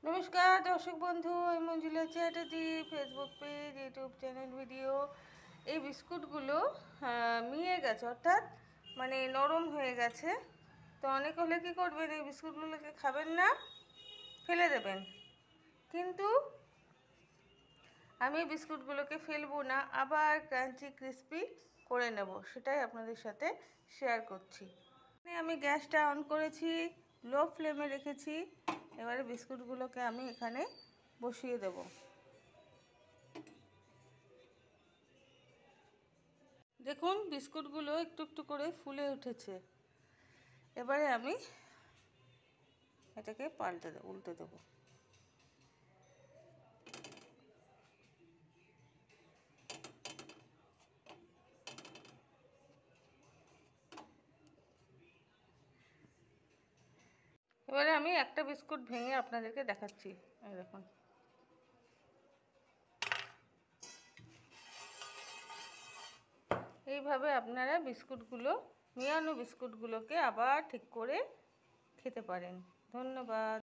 নমস্কার দর্শক বন্ধু, আমি Manjula Chatterjee. Facebook page, YouTube channel, video. এই বিস্কুটগুলো মিয়ে গেছে, অর্থাৎ মানে নরম হয়ে গেছে। তো অনেক হলে কী করবেন, এই বিস্কুটগুলোকে খাবেন না, ফেলে দেবেন। কিন্তু আমি বিস্কুটগুলোকে ফেলবো না, আবার ক্রাঞ্চি ক্রিস্পি করে নেব, সেটাই আপনাদের সাথে শেয়ার করছি। আমি গ্যাসটা অন করেছি, লো ফ্লেমে রেখেছি। এবারে বিস্কুটগুলোকে আমি এখানে বসিয়ে দেব। দেখুন, বিস্কুটগুলো একটু একটু করে ফুলে উঠেছে। এবারে আমি এটাকে উল্টে দেবো। এবারে আমি একটা বিস্কুট ভেঙে আপনাদেরকে দেখাচ্ছি। এই দেখুন, এইভাবে আপনারা মিয়ানো বিস্কুটগুলোকে আবার ঠিক করে খেতে পারেন। ধন্যবাদ।